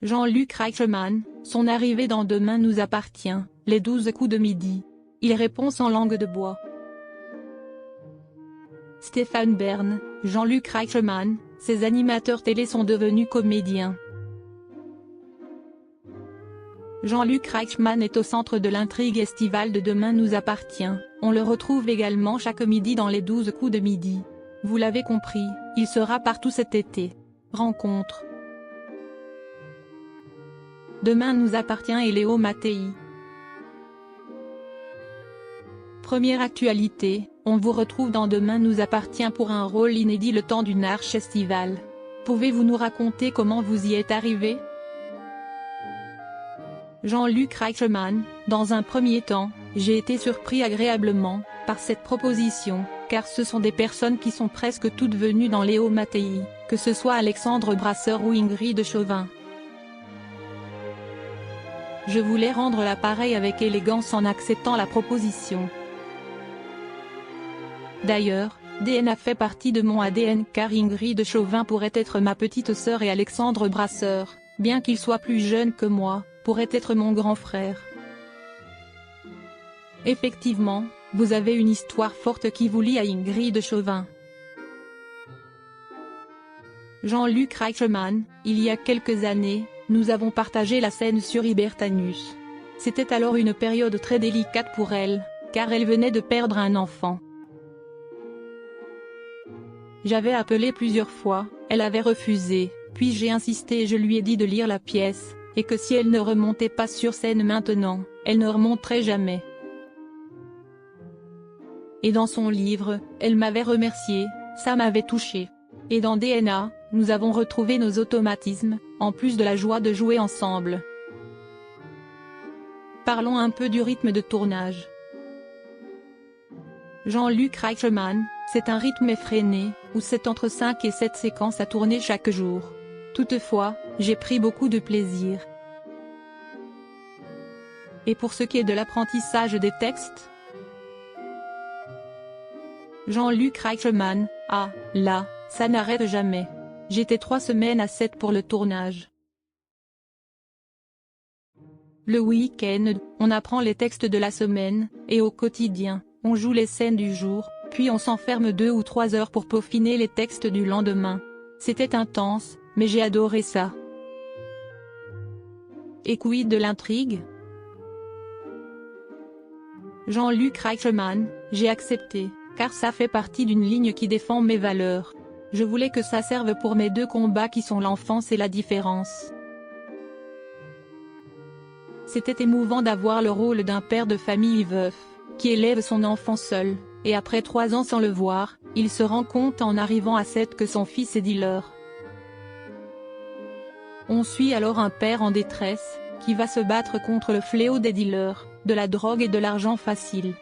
Jean-Luc Reichmann, son arrivée dans Demain nous appartient, les 12 coups de midi. Il répond sans langue de bois. Stéphane Bern, Jean-Luc Reichmann, ces animateurs télé sont devenus comédiens. Jean-Luc Reichmann est au centre de l'intrigue estivale de Demain nous appartient, on le retrouve également chaque midi dans les 12 coups de midi. Vous l'avez compris, il sera partout cet été. Rencontre. Demain nous appartient et Léo Mattei. Première actualité, on vous retrouve dans Demain nous appartient pour un rôle inédit le temps d'une arche estivale. Pouvez-vous nous raconter comment vous y êtes arrivé? Jean-Luc Reichmann, dans un premier temps, j'ai été surpris agréablement par cette proposition, car ce sont des personnes qui sont presque toutes venues dans Léo Mattei, que ce soit Alexandre Brasseur ou Ingrid Chauvin. Je voulais rendre l'appareil avec élégance en acceptant la proposition. D'ailleurs, DNA fait partie de mon ADN car Ingrid Chauvin pourrait être ma petite sœur et Alexandre Brasseur, bien qu'il soit plus jeune que moi, pourrait être mon grand frère. Effectivement, vous avez une histoire forte qui vous lie à Ingrid Chauvin. Jean-Luc Reichmann, il y a quelques années, nous avons partagé la scène sur Ibertanus. C'était alors une période très délicate pour elle, car elle venait de perdre un enfant. J'avais appelé plusieurs fois, elle avait refusé, puis j'ai insisté et je lui ai dit de lire la pièce, et que si elle ne remontait pas sur scène maintenant, elle ne remonterait jamais. Et dans son livre, elle m'avait remercié, ça m'avait touché. Et dans DNA, nous avons retrouvé nos automatismes, en plus de la joie de jouer ensemble. Parlons un peu du rythme de tournage. Jean-Luc Reichmann, c'est un rythme effréné, où c'est entre 5 et 7 séquences à tourner chaque jour. Toutefois, j'ai pris beaucoup de plaisir. Et pour ce qui est de l'apprentissage des textes, Jean-Luc Reichmann, là, ça n'arrête jamais. J'étais 3 semaines à 7 pour le tournage. Le week-end, on apprend les textes de la semaine, et au quotidien, on joue les scènes du jour, puis on s'enferme 2 ou 3 heures pour peaufiner les textes du lendemain. C'était intense, mais j'ai adoré ça. Et quid de l'intrigue? Jean-Luc Reichmann, j'ai accepté, car ça fait partie d'une ligne qui défend mes valeurs. Je voulais que ça serve pour mes 2 combats qui sont l'enfance et la différence. C'était émouvant d'avoir le rôle d'un père de famille veuf, qui élève son enfant seul, et après 3 ans sans le voir, il se rend compte en arrivant à 7 que son fils est dealer. On suit alors un père en détresse, qui va se battre contre le fléau des dealers, de la drogue et de l'argent facile.